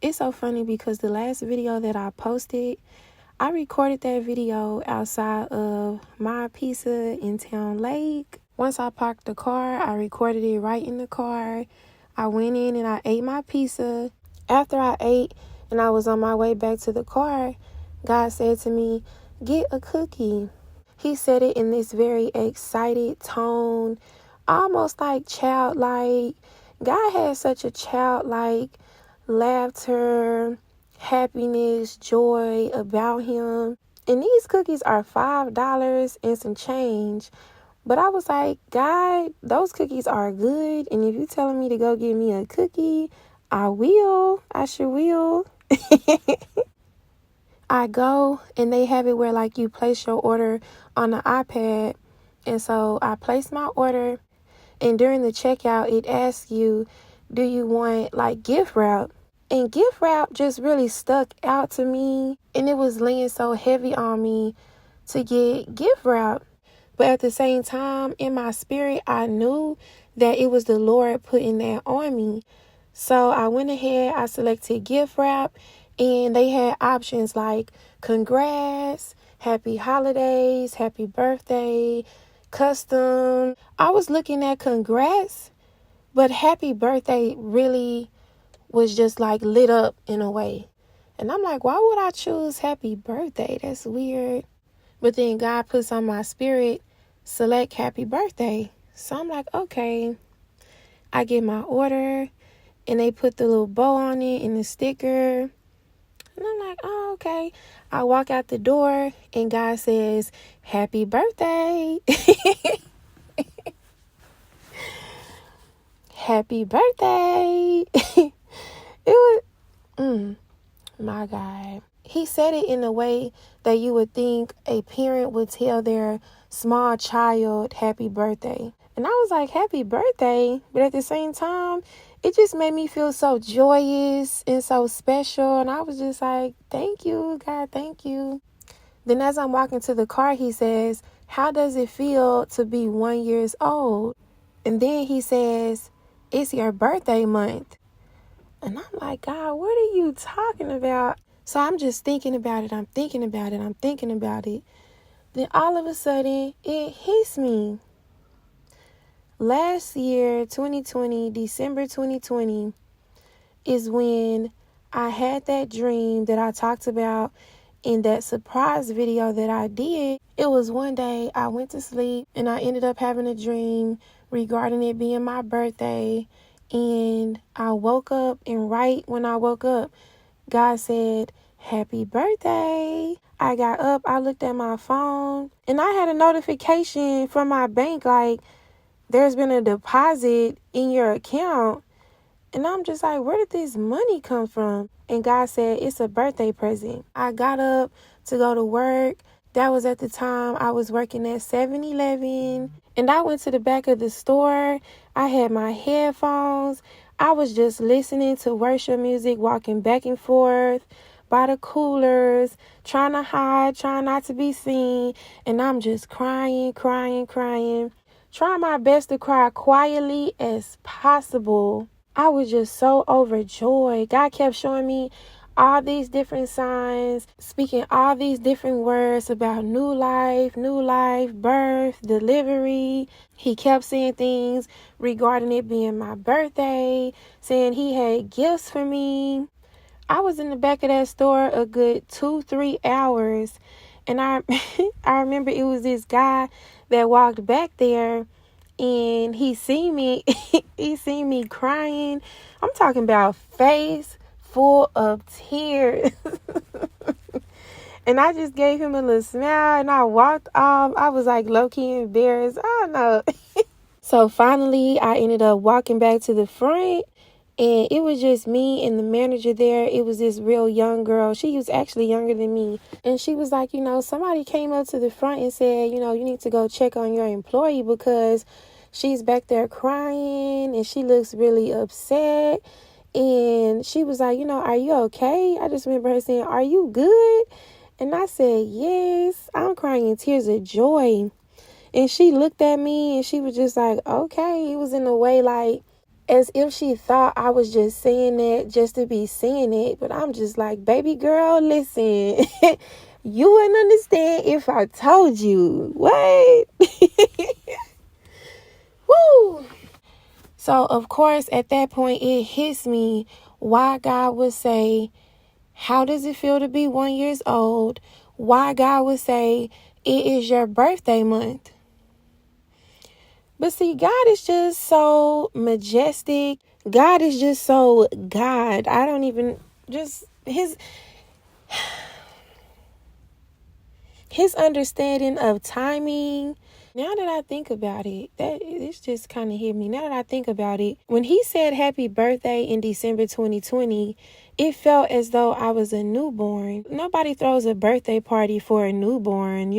It's so funny because the last video that I posted, I recorded that video outside of my pizza in Town Lake. Once I parked the car, I recorded it right in the car. I went in and I ate my pizza. After I ate and I was on my way back to the car, God said to me, "Get a cookie." He said it in this very excited tone, almost like childlike. God has such a childlike laughter, happiness, joy about him. And these cookies are $5 and some change. But I was like, God, those cookies are good. And if you're telling me to go get me a cookie, I will. I sure will. I go and they have it where like you place your order on the iPad. And so I placed my order. And during the checkout, it asks you, do you want like gift wrap? And gift wrap just really stuck out to me. And it was laying so heavy on me to get gift wrap. But at the same time, in my spirit, I knew that it was the Lord putting that on me. So I went ahead, I selected gift wrap, and they had options like congrats, happy holidays, happy birthday, custom. I was looking at congrats, but happy birthday really was just like lit up in a way. And I'm like, why would I choose happy birthday? That's weird. But then God puts on my spirit, select happy birthday. So I'm like, okay. I get my order and they put the little bow on it and the sticker. And I'm like, oh, okay. I walk out the door and God says, happy birthday. Happy birthday. It was, my God. He said it in a way that you would think a parent would tell their small child happy birthday. And I was like, happy birthday. But at the same time, it just made me feel so joyous and so special. And I was just like, thank you, God, thank you. Then as I'm walking to the car, he says, how does it feel to be 1 year old? And then he says, it's your birthday month. And I'm like, God, what are you talking about? So I'm just thinking about it. I'm thinking about it. Then all of a sudden, it hits me. Last year, 2020, December 2020, is when I had that dream that I talked about in that surprise video that I did. It was one day I went to sleep and I ended up having a dream regarding it being my birthday. And I woke up, and right when I woke up, God said, happy birthday. I got up, I looked at my phone, and I had a notification from my bank like, there's been a deposit in your account. And I'm just like, where did this money come from? And God said, it's a birthday present. I got up to go to work. That was at the time I was working at 7-Eleven. And I went to the back of the store. I had my headphones. I was just listening to worship music, walking back and forth by the coolers, trying to hide, trying not to be seen. And I'm just crying. Trying my best to cry quietly as possible. I was just so overjoyed. God kept showing me all these different signs, speaking all these different words about new life, birth, delivery. He kept saying things regarding it being my birthday, saying he had gifts for me. I was in the back of that store a good 2-3 hours. And I remember it was this guy that walked back there and he seen me crying. I'm talking about face full of tears. And I just gave him a little smile and I walked off. I was like low-key embarrassed. I don't know. So finally I ended up walking back to the front. And it was just me and the manager there. It was this real young girl. She was actually younger than me. And she was like, somebody came up to the front and said, you need to go check on your employee because she's back there crying and she looks really upset. And she was like, are you okay? I just remember her saying, are you good? And I said, yes, I'm crying in tears of joy. And she looked at me and she was just like, okay. It was in a way like, as if she thought I was just saying that just to be saying it. But I'm just like, baby girl, listen. You wouldn't understand if I told you. What? Woo! So, of course, at that point, it hits me why God would say, how does it feel to be 1 year old? Why God would say, it is your birthday month. But see, God is just so majestic. God is just so God. I don't even, just his understanding of timing. Now that I think about it, it's just kind of hit me. Now that I think about it, when he said happy birthday in December 2020, it felt as though I was a newborn. Nobody throws a birthday party for a newborn,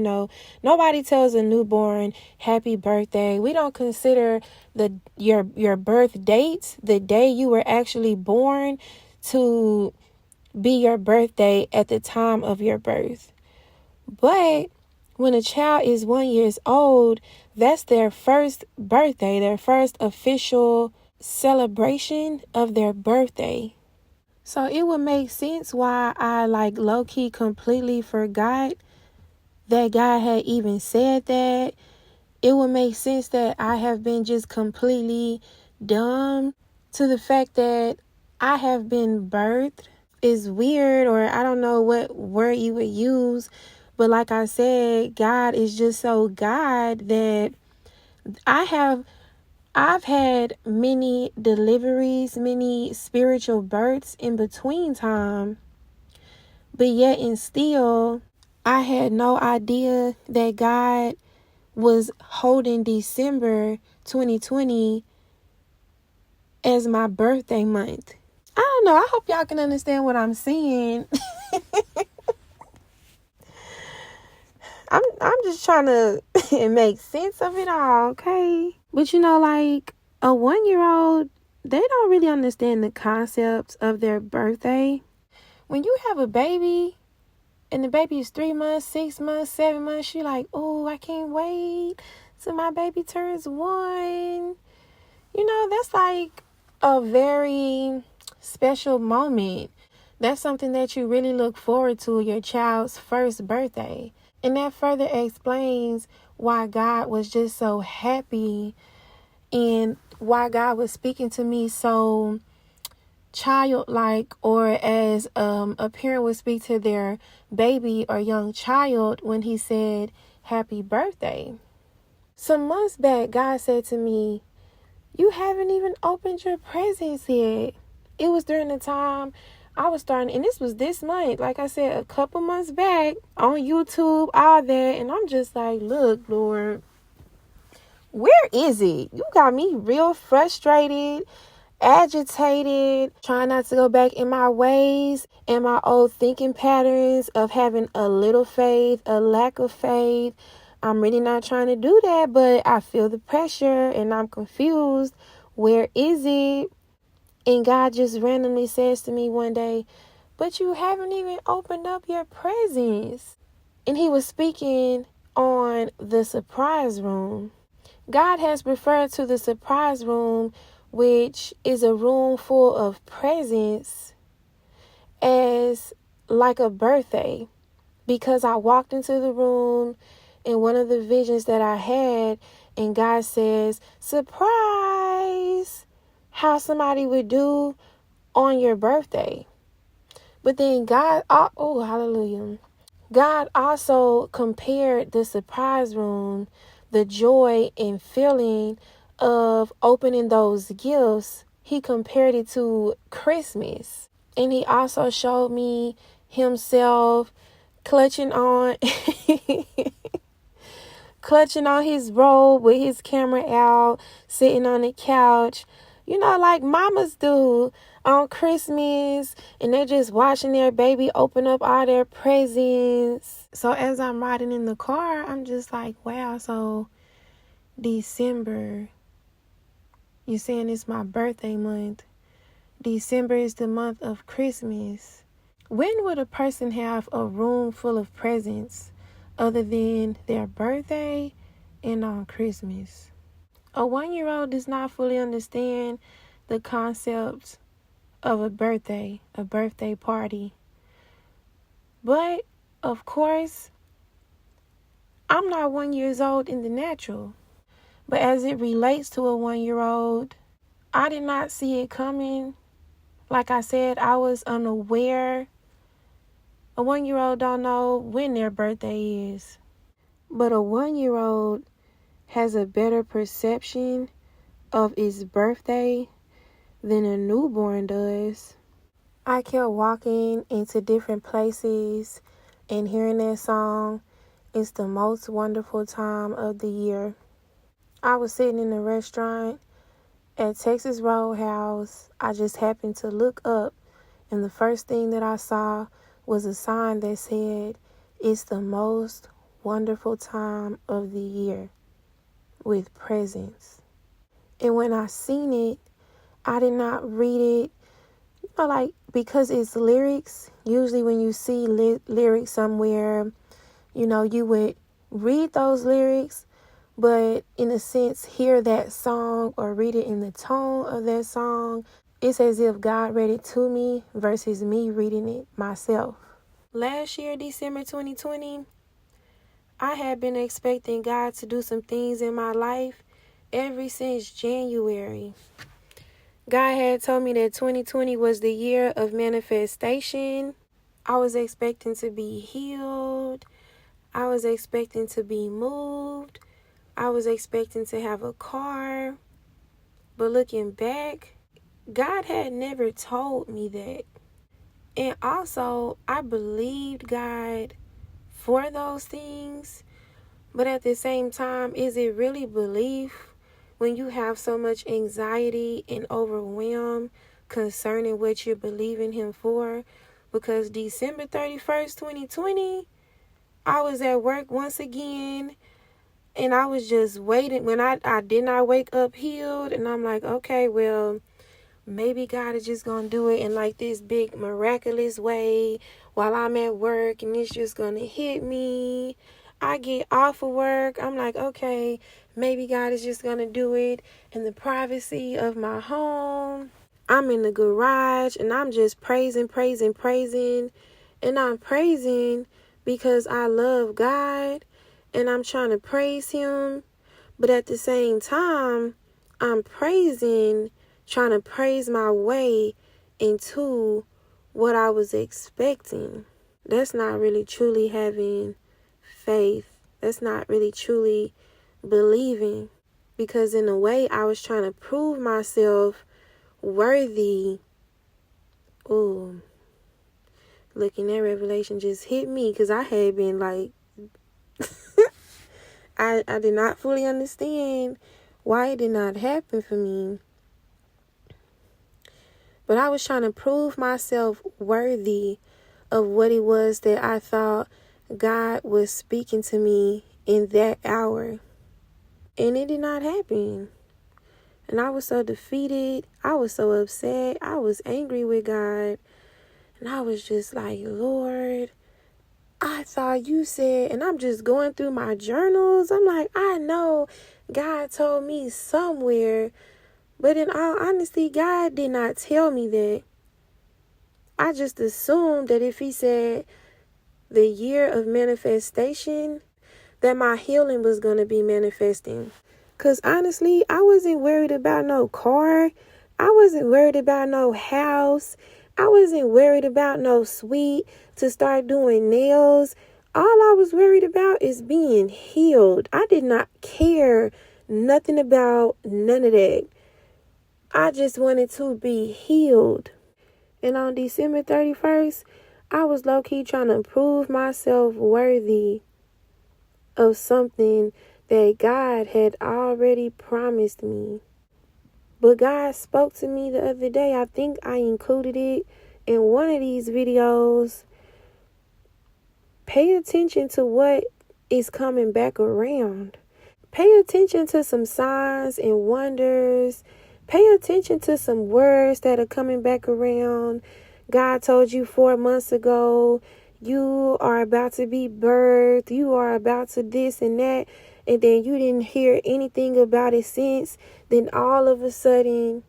Nobody tells a newborn happy birthday. We don't consider your birth dates, the day you were actually born, to be your birthday at the time of your birth. But when a child is 1 year old, that's their first birthday, their first official celebration of their birthday. So it would make sense why I low-key completely forgot that God had even said that. It would make sense that I have been just completely dumb to the fact that I have been birthed. Is weird, or I don't know what word you would use. But like I said, God is just so God that I've had many deliveries, many spiritual births in between time. But yet and still, I had no idea that God was holding December 2020 as my birthday month. I don't know. I hope y'all can understand what I'm saying. I'm just trying to make sense of it all, okay? But a 1-year-old, they don't really understand the concepts of their birthday. When you have a baby and the baby is 3 months, 6 months, 7 months, you're like, oh, I can't wait till my baby turns 1. That's like a very special moment. That's something that you really look forward to, your child's first birthday. And that further explains why God was just so happy and why God was speaking to me so childlike, or as a parent would speak to their baby or young child when he said, happy birthday. Some months back, God said to me, you haven't even opened your presents yet. It was during the time I was starting, and this was this month, like I said, a couple months back on YouTube, all that. And I'm just like, look, Lord, where is it? You got me real frustrated, agitated, trying not to go back in my ways and my old thinking patterns of having a little faith, a lack of faith. I'm really not trying to do that, but I feel the pressure and I'm confused. Where is it? And God just randomly says to me one day, but you haven't even opened up your presents. And he was speaking on the surprise room. God has referred to the surprise room, which is a room full of presents, as like a birthday. Because I walked into the room in one of the visions that I had, and God says, surprise, how somebody would do on your birthday. But then God, oh, hallelujah. God also compared the surprise room, the joy and feeling of opening those gifts. He compared it to Christmas. And he also showed me himself clutching on his robe with his camera out, sitting on the couch, like mamas do on Christmas, and they're just watching their baby open up all their presents. So as I'm riding in the car, I'm just like, wow, so December, you're saying it's my birthday month. December is the month of Christmas. When would a person have a room full of presents other than their birthday and on Christmas? A 1-year-old does not fully understand the concept of a birthday party. But, of course, I'm not 1 year old in the natural. But as it relates to a 1-year-old, I did not see it coming. Like I said, I was unaware. A 1-year-old don't know when their birthday is. But a 1-year-old has a better perception of its birthday than a newborn does. I kept walking into different places and hearing that song. It's the most wonderful time of the year. I was sitting in a restaurant at Texas Roadhouse. I just happened to look up, and the first thing that I saw was a sign that said, "It's the most wonderful time of the year," with presents. And when I seen it, I did not read it, because it's lyrics. Usually when you see lyrics somewhere, you would read those lyrics, but in a sense, hear that song or read it in the tone of that song. It's as if God read it to me versus me reading it myself. Last year, December 2020, I had been expecting God to do some things in my life ever since January. God had told me that 2020 was the year of manifestation. I was expecting to be healed. I was expecting to be moved. I was expecting to have a car. But looking back, God had never told me that. And also, I believed God for those things. But at the same time, is it really belief when you have so much anxiety and overwhelm concerning what you're believing Him for? Because December 31st, 2020, I was at work once again, and I was just waiting. When I did not wake up healed, and I'm like, okay, well, maybe God is just going to do it in like this big miraculous way while I'm at work, and it's just going to hit me. I get off of work. I'm like, okay, maybe God is just going to do it in the privacy of my home. I'm in the garage and I'm just praising. And I'm praising because I love God and I'm trying to praise Him. But at the same time, I'm praising, trying to praise my way into what I was expecting. That's not really truly having faith. That's not really truly believing, because in a way I was trying to prove myself worthy. Ooh, looking at Revelation just hit me, because I had been like I did not fully understand why it did not happen for me, but I was trying to prove myself worthy of what it was that I thought God was speaking to me in that hour. And it did not happen. And I was so defeated. I was so upset. I was angry with God. And I was just like, Lord, I thought you said, and I'm just going through my journals. I'm like, I know God told me somewhere. But in all honesty, God did not tell me that. I just assumed that if He said the year of manifestation, that my healing was going to be manifesting. Because honestly, I wasn't worried about no car. I wasn't worried about no house. I wasn't worried about no suite to start doing nails. All I was worried about is being healed. I did not care nothing about none of that. I just wanted to be healed. And on December 31st, I was low-key trying to prove myself worthy of something that God had already promised me. But God spoke to me the other day. I think I included it in one of these videos. Pay attention to what is coming back around. Pay attention to some signs and wonders. Pay attention to some words that are coming back around. God told you 4 months ago, you are about to be birthed. You are about to this and that. And then you didn't hear anything about it since. Then all of a sudden,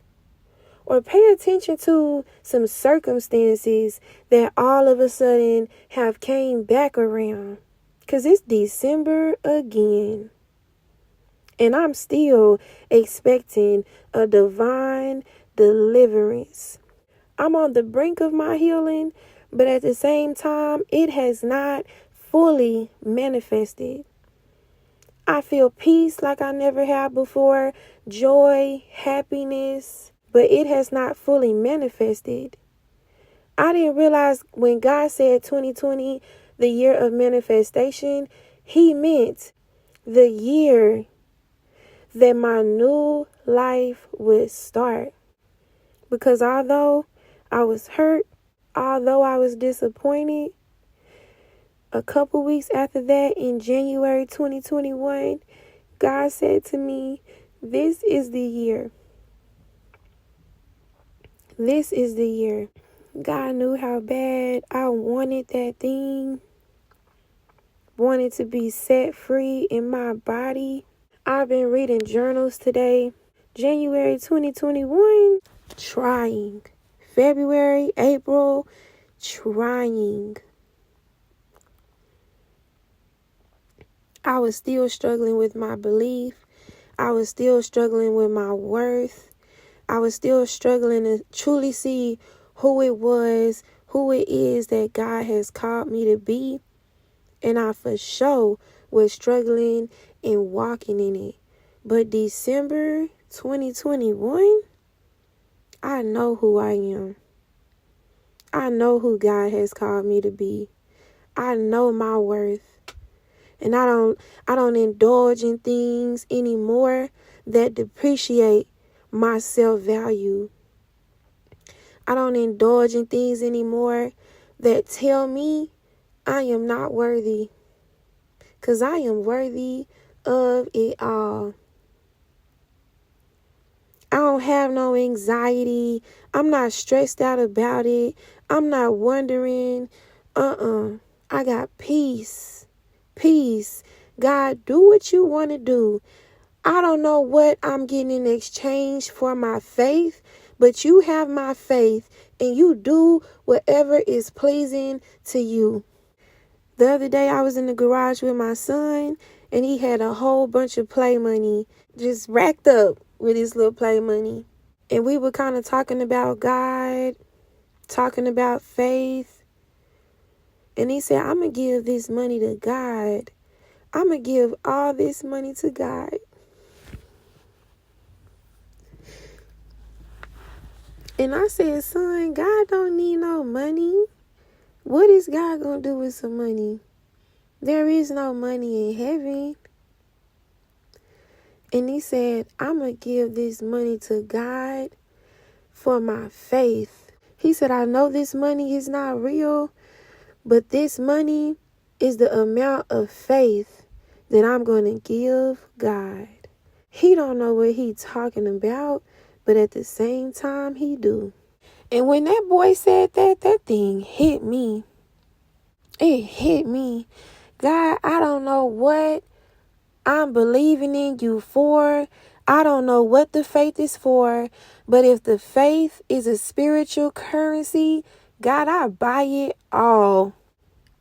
or pay attention to some circumstances that all of a sudden have came back around. Because it's December again. And I'm still expecting a divine deliverance. I'm on the brink of my healing, but at the same time, it has not fully manifested. I feel peace like I never have before, joy, happiness, but it has not fully manifested. I didn't realize when God said 2020, the year of manifestation, He meant the year that my new life would start. Because although I was hurt, although I was disappointed, a couple weeks after that, in January 2021, God said to me, this is the year. This is the year. God knew how bad I wanted that thing. Wanted to be set free in my body. I've been reading journals today. January 2021, trying. February, April, trying. I was still struggling with my belief. I was still struggling with my worth. I was still struggling to truly see who it is that God has called me to be. And I for sure was struggling and walking in it. But December 2021, I know who I am. I know who God has called me to be. I know my worth. And I don't indulge in things anymore that depreciate my self-value. I don't indulge in things anymore that tell me I am not worthy. 'Cause I am worthy of it all. I don't have no anxiety. I'm not stressed out about it. I'm not wondering. I got peace. Peace. God, do what you want to do. I don't know what I'm getting in exchange for my faith, but you have my faith and you do whatever is pleasing to you. The other day I was in the garage with my son and he had a whole bunch of play money just racked up with his little play money. And we were kind of talking about God, talking about faith. And he said, I'm going to give this money to God. I'm going to give all this money to God. And I said, son, God don't need no money. What is God going to do with some money? There is no money in heaven. And he said, I'm going to give this money to God for my faith. He said, I know this money is not real, but this money is the amount of faith that I'm going to give God. He don't know what he talking about, but at the same time, he do. And when that boy said that thing hit me. It hit me. God, I don't know what I'm believing in you for. I don't know what the faith is for, but if the faith is a spiritual currency, God, I buy it all.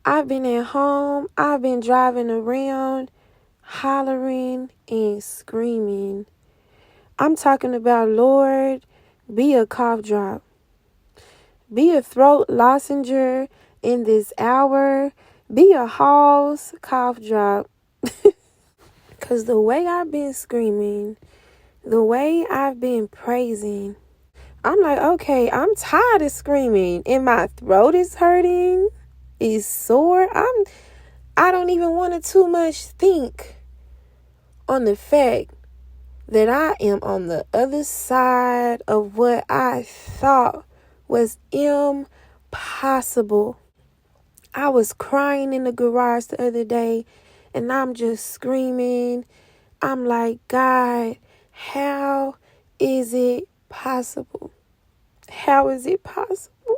I've been at home. I've been driving around, hollering and screaming. I'm talking about, Lord, be a cough drop. Be a throat lozenger in this hour. Be a Hall's cough drop. Because the way I've been screaming, the way I've been praising, I'm like, okay, I'm tired of screaming. And my throat is hurting. It's sore. I don't even want to too much think on the fact that I am on the other side of what I thought was impossible. I was crying in the garage the other day and I'm just screaming. I'm like, God, how is it possible? How is it possible?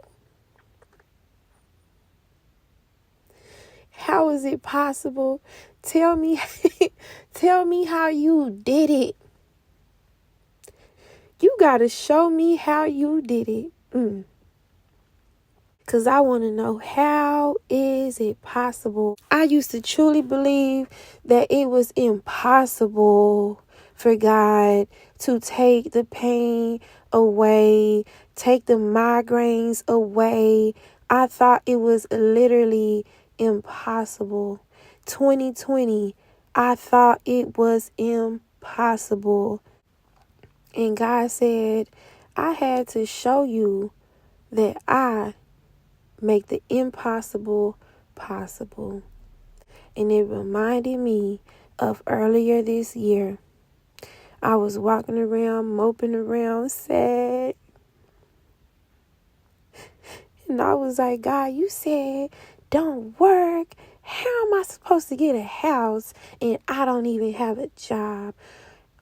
How is it possible? Tell me, tell me how you did it. You got to show me how you did it. Because I want to know, how is it possible? I used to truly believe that it was impossible for God to take the pain away, take the migraines away. I thought it was literally impossible. 2020, I thought it was impossible. And God said, I had to show you that I make the impossible possible. And it reminded me of earlier this year. I was walking around, moping around, sad. And I was like, God, you said don't work. How am I supposed to get a house and I don't even have a job?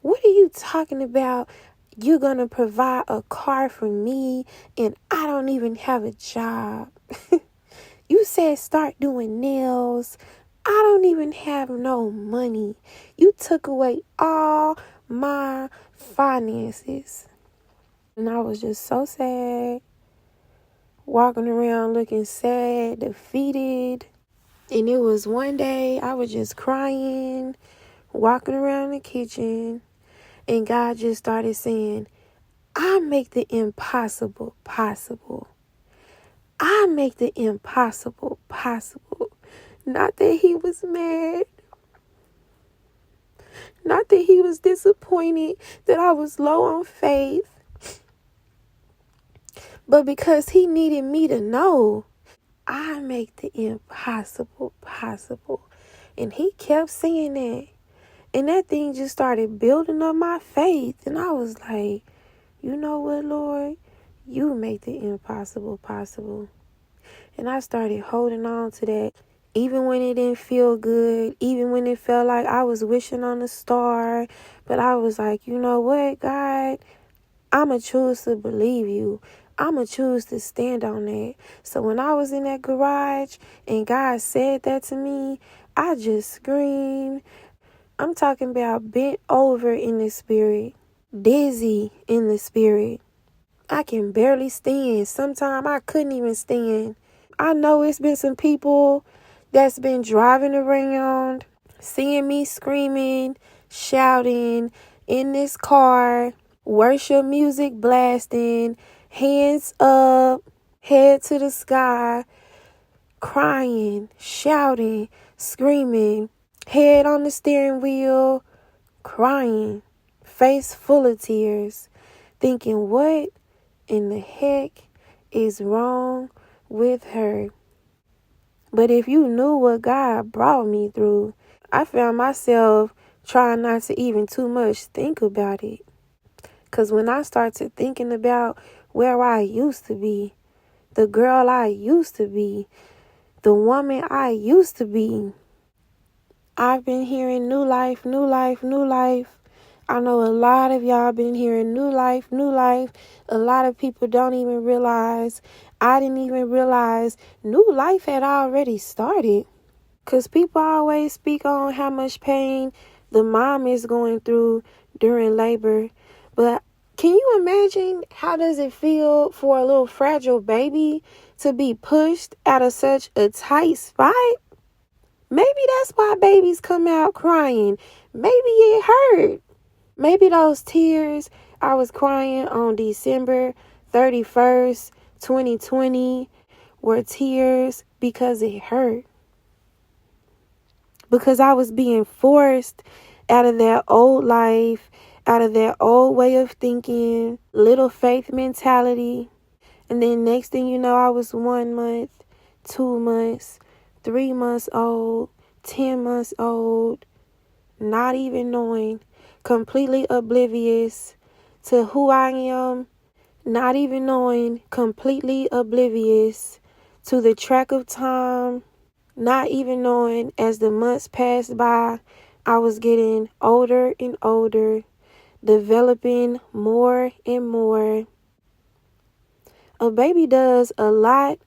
What are you talking about? You're going to provide a car for me and I don't even have a job. You said start doing nails. I don't even have no money. You took away all my finances. And I was just so sad. Walking around looking sad, defeated. And it was one day I was just crying, walking around the kitchen. And God just started saying, I make the impossible possible. I make the impossible possible. Not that he was mad. Not that he was disappointed that I was low on faith. But because he needed me to know, I make the impossible possible. And he kept saying that. And that thing just started building up my faith. And I was like, you know what, Lord? You make the impossible possible. And I started holding on to that. Even when it didn't feel good. Even when it felt like I was wishing on a star. But I was like, you know what, God? I'm going to choose to believe you. I'm going to choose to stand on that. So when I was in that garage and God said that to me, I just screamed. I'm talking about bent over in the spirit, dizzy in the spirit. I can barely stand. Sometimes I couldn't even stand. I know it's been some people that's been driving around, seeing me screaming, shouting in this car, worship music blasting, hands up, head to the sky, crying, shouting, screaming, head on the steering wheel, crying, face full of tears, thinking, what in the heck is wrong with her? But if you knew what God brought me through, I found myself trying not to even too much think about it. Because when I started thinking about where I used to be, the girl I used to be, the woman I used to be, I've been hearing new life, new life, new life. I know a lot of y'all been hearing new life, new life. A lot of people don't even realize. I didn't even realize new life had already started. Because people always speak on how much pain the mom is going through during labor. But can you imagine how does it feel for a little fragile baby to be pushed out of such a tight spot? Maybe that's why babies come out crying. Maybe it hurt. Maybe those tears I was crying on December 31st, 2020 were tears because it hurt. Because I was being forced out of that old life, out of that old way of thinking, little faith mentality. And then next thing you know, I was 1 month, 2 months, 3 months old, 10 months old, not even knowing, completely oblivious to who I am, not even knowing, completely oblivious to the track of time, not even knowing as the months passed by, I was getting older and older, developing more and more. A baby does a lot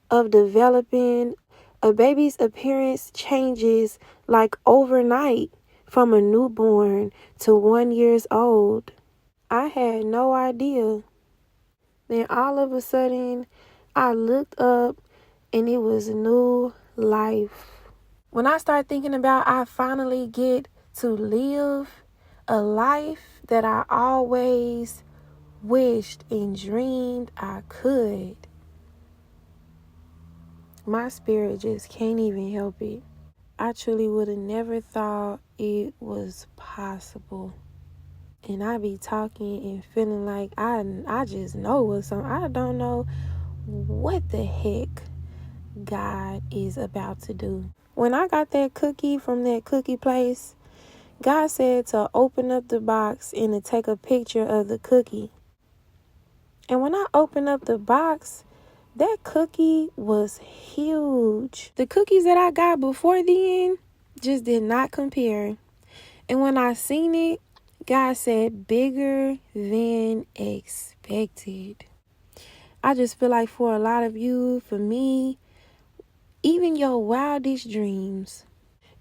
of developing. A baby's appearance changes like overnight from a newborn to 1 year old. I had no idea. Then all of a sudden, I looked up and it was new life. When I start thinking about I finally get to live a life that I always wished and dreamed I could, my spirit just can't even help it. I truly would have never thought it was possible. And I be talking and feeling like I just know what's on. I don't know what the heck God is about to do. When I got that cookie from that cookie place, God said to open up the box and to take a picture of the cookie. And when I opened up the box, that cookie was huge. The cookies that I got before then just did not compare. And when I seen it, God said bigger than expected. I just feel like for a lot of you, for me, even your wildest dreams,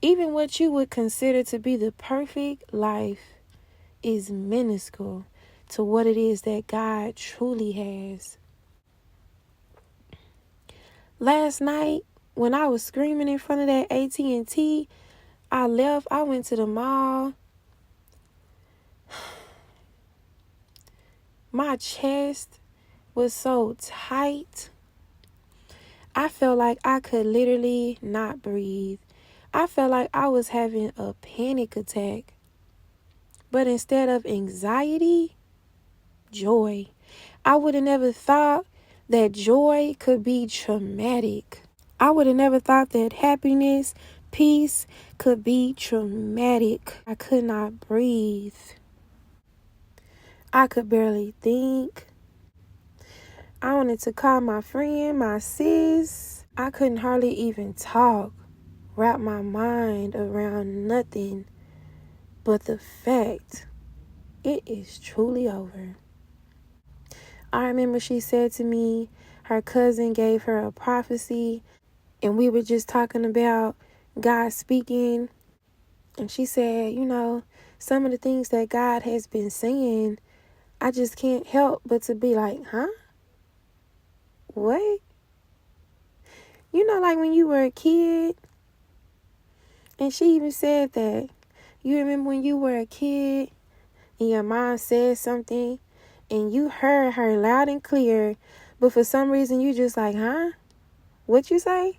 even what you would consider to be the perfect life, is minuscule to what it is that God truly has. Last night, when I was screaming in front of that AT&T, I went to the mall. My chest was so tight. I felt like I could literally not breathe. I felt like I was having a panic attack. But instead of anxiety, joy. I would have never thought that joy could be traumatic. I would have never thought that happiness, peace could be traumatic. I could not breathe. I could barely think. I wanted to call my friend, my sis. I couldn't hardly even talk, wrap my mind around nothing but the fact it is truly over. I remember she said to me, her cousin gave her a prophecy, and we were just talking about God speaking. And she said, some of the things that God has been saying, I just can't help but to be like, huh? What? Like when you were a kid, and she even said that. You remember when you were a kid and your mom said something and you heard her loud and clear, but for some reason you just like, huh? What you say?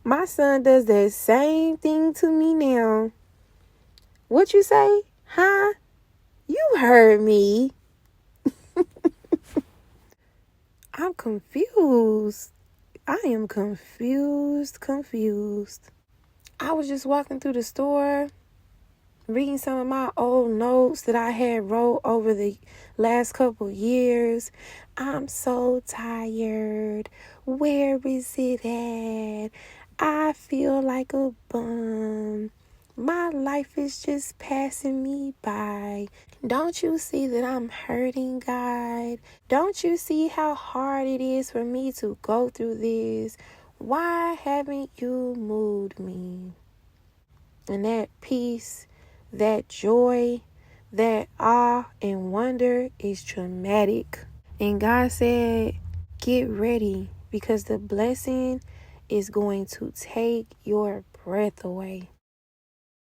My son does that same thing to me now. What you say? Huh? You heard me. I'm confused. I am confused. I was just walking through the store, reading some of my old notes that I had wrote over the last couple years. I'm so tired. Where is it at? I feel like a bum. My life is just passing me by. Don't you see that I'm hurting, God? Don't you see how hard it is for me to go through this? Why haven't you moved me? And that peace, that joy, that awe and wonder is traumatic. And God said, get ready, because the blessing is going to take your breath away.